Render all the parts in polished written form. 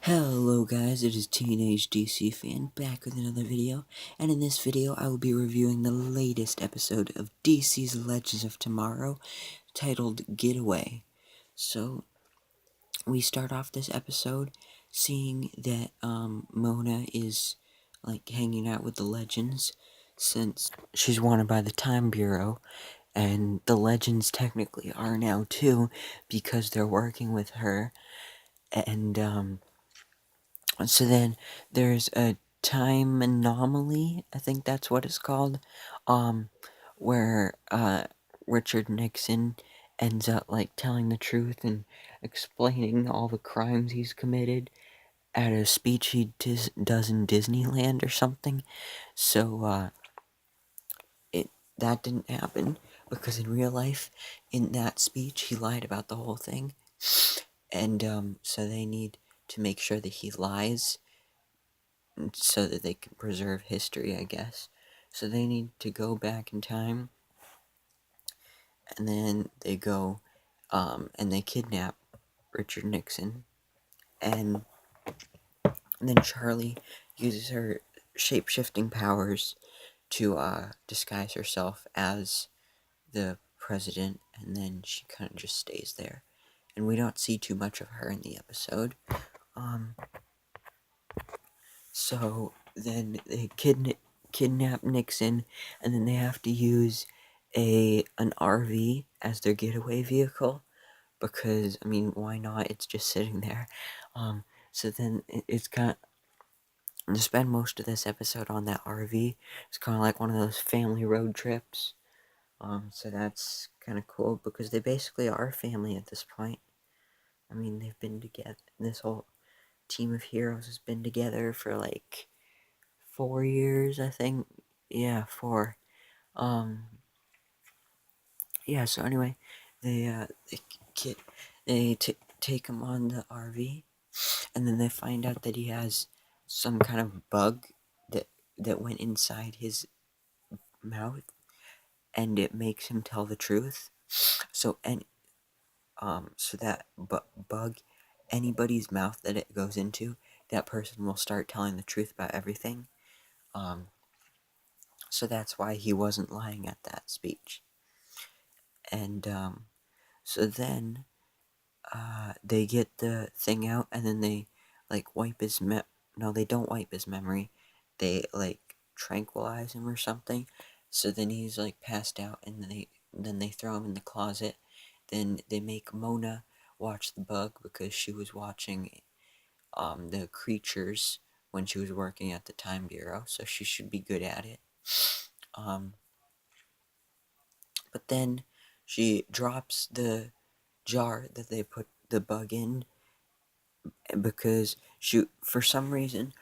Hello guys, it is Teenage DC Fan back with another video, and in this video I will be reviewing the latest episode of DC's Legends of Tomorrow, titled Getaway. So, we start off this episode seeing that Mona is like hanging out with the Legends since she's wanted by the Time Bureau, and the Legends technically are now too because they're working with her, and so then there's a time anomaly, I think that's what it's called, where Richard Nixon ends up like telling the truth and explaining all the crimes he's committed at a speech he does in Disneyland or something. So it that didn't happen because in real life, in that speech, he lied about the whole thing, and so they need to make sure that he lies so that they can preserve history, I guess. So they need to go back in time, and then they go, and they kidnap Richard Nixon, and then Charlie uses her shape-shifting powers to disguise herself as the president, and then she kind of just stays there. And we don't see too much of her in the episode. So then they kidnap Nixon, and then they have to use an RV as their getaway vehicle because I mean, why not? It's just sitting there. So then it's kind of to spend most of this episode on that RV. It's kind of like one of those family road trips. So that's kind of cool because they basically are family at this point. I mean, they've been together. This whole team of heroes has been together for like 4 years, I think. Yeah, 4. Um, yeah. So anyway, they get take him on the RV, and then they find out that he has some kind of bug that went inside his mouth, and it makes him tell the truth. So so that bug, anybody's mouth that it goes into, that person will start telling the truth about everything. Um, so that's why he wasn't lying at that speech. And so then they get the thing out, and then they like wipe his no, they don't wipe his memory. They like tranquilize him or something. So then he's like passed out, and then they throw him in the closet. Then they make Mona watch the bug because she was watching the creatures when she was working at the Time Bureau, so she should be good at it. Um, but then she drops the jar that they put the bug in because for some reason,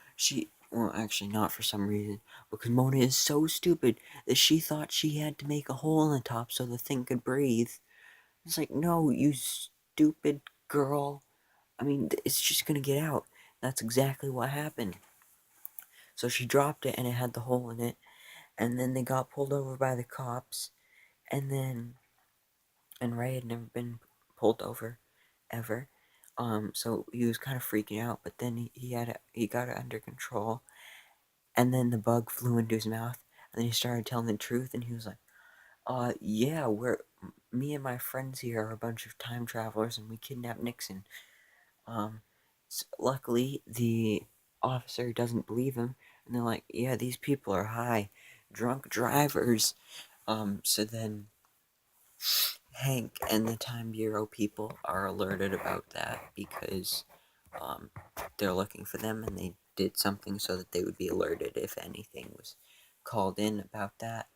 well, actually not for some reason, because Mona is so stupid that she thought she had to make a hole in the top so the thing could breathe. It's like, no, you stupid girl. I mean, it's just gonna get out. That's exactly what happened. So she dropped it and it had the hole in it, and then they got pulled over by the cops, and Ray had never been pulled over, ever. So he was kind of freaking out, but then he got it under control, and then the bug flew into his mouth, and then he started telling the truth, and he was like, yeah, me and my friends here are a bunch of time travelers, and we kidnapped Nixon. Luckily, the officer doesn't believe him, and they're like, yeah, these people are high, drunk drivers. So then Hank and the Time Bureau people are alerted about that because um, they're looking for them, and they did something so that they would be alerted if anything was called in about that.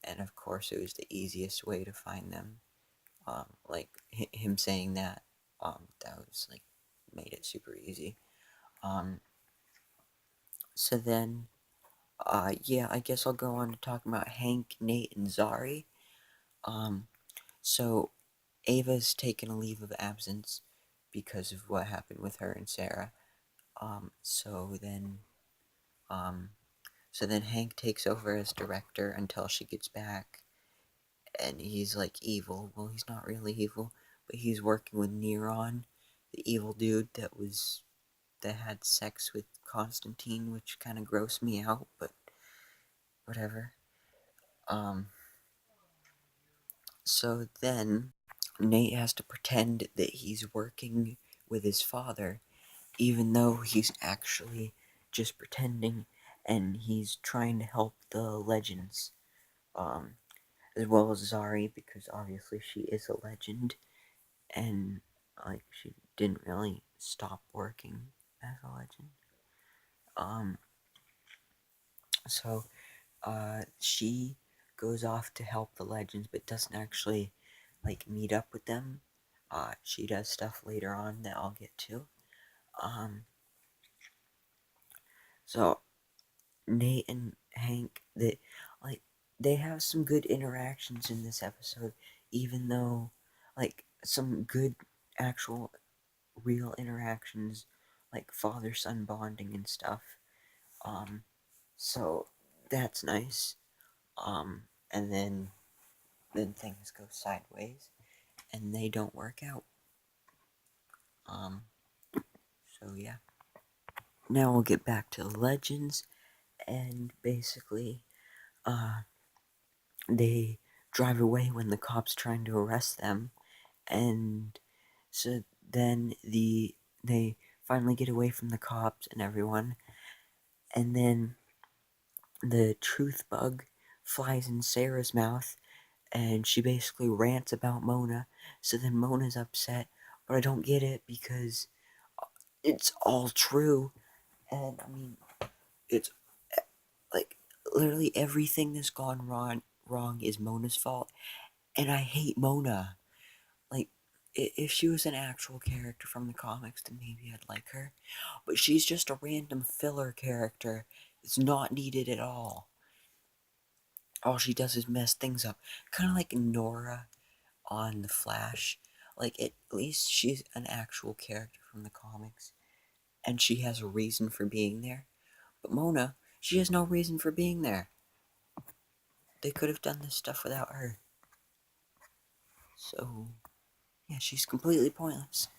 And of course, it was the easiest way to find them. Like him saying that, that was like made it super easy. Um, so then, yeah, I guess I'll go on to talk about Hank, Nate, and Zari. So Ava's taken a leave of absence because of what happened with her and Sarah. So then, um, Hank takes over as director until she gets back, and he's like evil. Well, he's not really evil, but he's working with Neron, the evil dude that was that had sex with Constantine, which kind of grossed me out, but whatever. So then Nate has to pretend that he's working with his father, even though he's actually just pretending, and he's trying to help the legends, um, as well as Zari, because obviously she is a legend, and like she didn't really stop working as a legend. Um, so she goes off to help the legends, but doesn't actually like meet up with them. She does stuff later on that I'll get to. Um, so Nate and Hank, like they have some good interactions in this episode, even though like some good actual real interactions, like father son bonding and stuff. Um, so that's nice. And then things go sideways and they don't work out. Um, so yeah. Now we'll get back to the legends, and basically, uh, they drive away when the cops trying to arrest them, and so then they finally get away from the cops and everyone, and then the truth bug flies in Sarah's mouth, and she basically rants about Mona. So then Mona's upset, but I don't get it because it's all true, and I mean it's like literally everything that's gone wrong is Mona's fault, and I hate Mona. Like, if she was an actual character from the comics, then maybe I'd like her. But she's just a random filler character. It's not needed at all. All she does is mess things up. Kind of like Nora on The Flash. Like, at least she's an actual character from the comics. And she has a reason for being there. But Mona, she has no reason for being there. They could have done this stuff without her. So, yeah, she's completely pointless.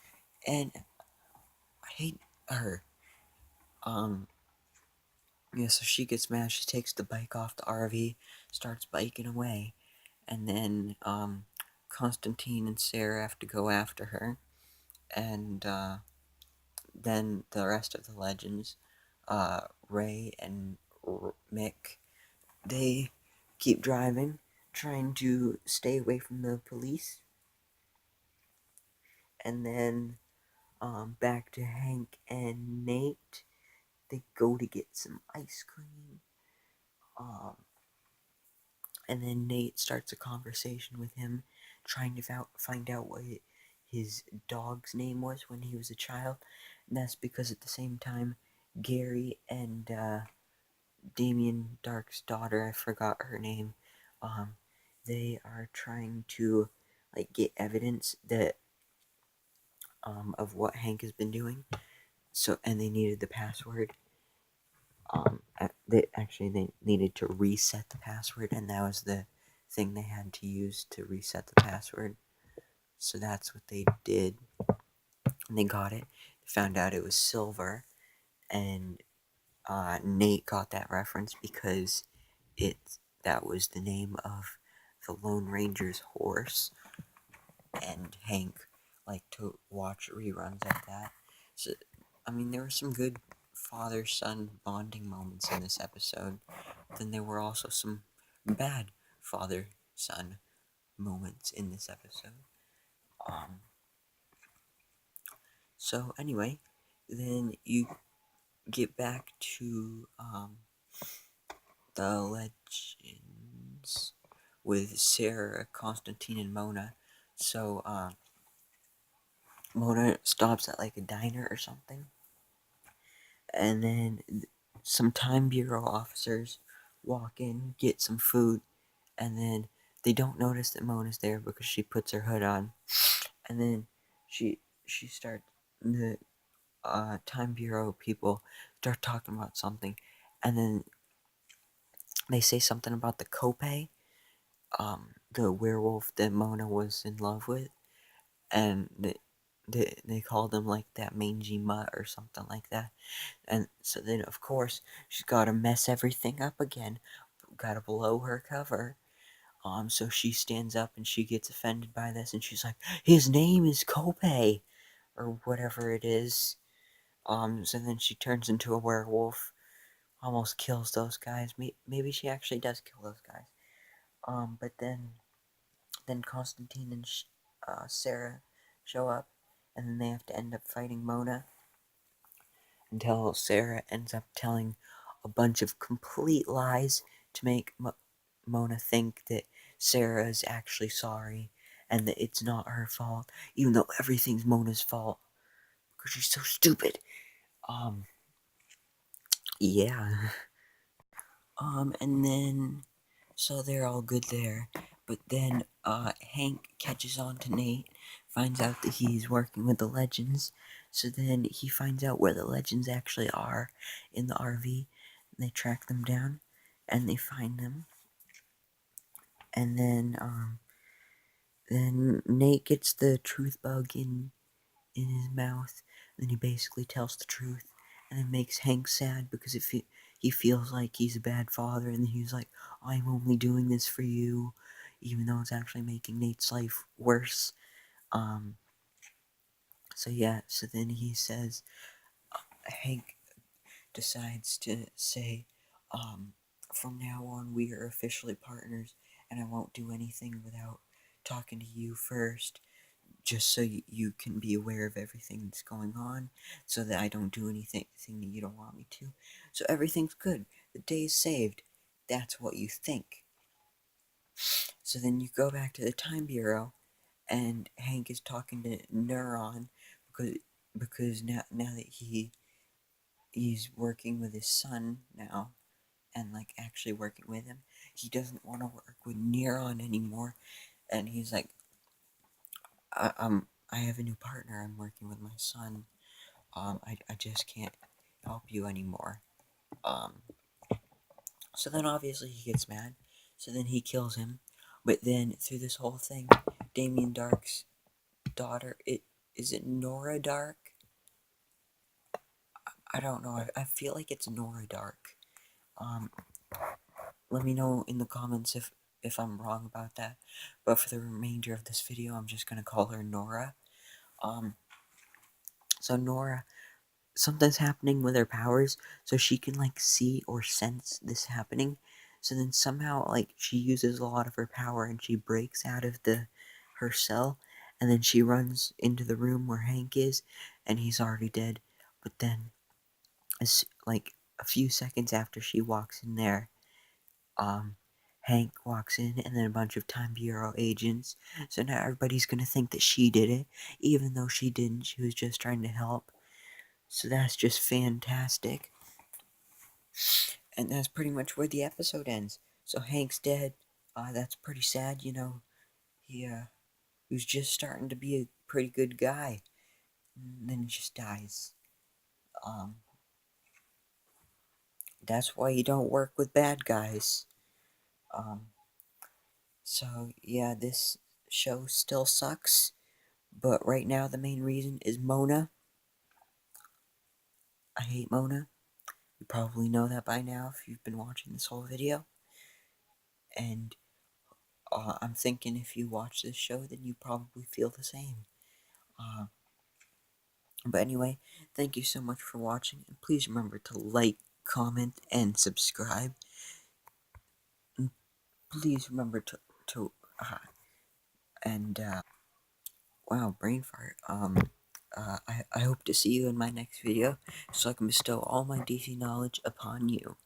And I hate her. Um, yeah, so she gets mad. She takes the bike off the RV, starts biking away, and then Constantine and Sarah have to go after her, and then the rest of the legends, Ray and Mick, they keep driving, trying to stay away from the police, and then back to Hank and Nate. They go to get some ice cream. Um, And then Nate starts a conversation with him, trying to find out what his dog's name was when he was a child. And that's because at the same time, Gary and Damien Dark's daughter, I forgot her name, um, they are trying to like get evidence that of what Hank has been doing. So, and they needed the password. They needed to reset the password, and that was the thing they had to use to reset the password. So that's what they did, and they got it. Found out it was silver, and Nate got that reference because that was the name of the Lone Ranger's horse, and Hank liked to watch reruns of that. So, I mean, there were some good father-son bonding moments in this episode. Then there were also some bad father-son moments in this episode. Um, so anyway, then you get back to the legends with Sarah, Constantine, and Mona. So Mona stops at like a diner or something, and then some Time Bureau officers walk in, get some food, and then they don't notice that Mona's there because she puts her hood on, and then she starts the Time Bureau people start talking about something, and then they say something about the Kopay, the werewolf that Mona was in love with, and they called him like that mangy mutt or something like that. And so then, of course, she's got to mess everything up again. Got to blow her cover. So she stands up and she gets offended by this, and she's like, "His name is Kope," or whatever it is. So then she turns into a werewolf, almost kills those guys. Maybe she actually does kill those guys. But then Constantine and Sarah show up, and then they have to end up fighting Mona until Sarah ends up telling a bunch of complete lies to make Mona think that Sarah is actually sorry and that it's not her fault, even though everything's Mona's fault because she's so stupid. Um, yeah. And then so they're all good there, but then Hank catches on to Nate, finds out that he's working with the Legends. So then he finds out where the Legends actually are in the RV, and they track them down, and they find them. And then Nate gets the truth bug in his mouth. Then he basically tells the truth, and it makes Hank sad because he feels like he's a bad father, and he's like, "I'm only doing this for you," even though it's actually making Nate's life worse. Um. So yeah. So then he says, Hank decides to say, um, "From now on, we are officially partners, and I won't do anything without talking to you first, just so you can be aware of everything that's going on, so that I don't do anything that you don't want me to. So everything's good. The day's saved. That's what you think." So then you go back to the Time Bureau, and Hank is talking to Neuron because now that he's working with his son now, and like actually working with him, he doesn't want to work with Neuron anymore, and he's like, I have a new partner. I'm working with my son. I just can't help you anymore. Um, so then obviously he gets mad. So then he kills him. But then through this whole thing, Damien Dark's daughter, is it Nora Dark? I don't know. I feel like it's Nora Dark. Um, Let me know in the comments if I'm wrong about that. But for the remainder of this video, I'm just gonna call her Nora. Um, so Nora, something's happening with her powers, so she can like see or sense this happening. So then somehow like she uses a lot of her power and she breaks out of the her cell, and then she runs into the room where Hank is, and he's already dead. But then as like a few seconds after she walks in there, Hank walks in, and then a bunch of Time Bureau agents. So now everybody's gonna think that she did it, even though she didn't. She was just trying to help. So that's just fantastic. And that's pretty much where the episode ends. So Hank's dead. That's pretty sad, you know. He was just starting to be a pretty good guy, and then he just dies. Um, that's why you don't work with bad guys. Um, so yeah, this show still sucks, but right now the main reason is Mona. I hate Mona. You probably know that by now if you've been watching this whole video. And I'm thinking if you watch this show, then you probably feel the same. Uh, but anyway, thank you so much for watching, and please remember to like, comment, and subscribe. And please remember to and wow, brain fart. I hope to see you in my next video, so I can bestow all my DC knowledge upon you.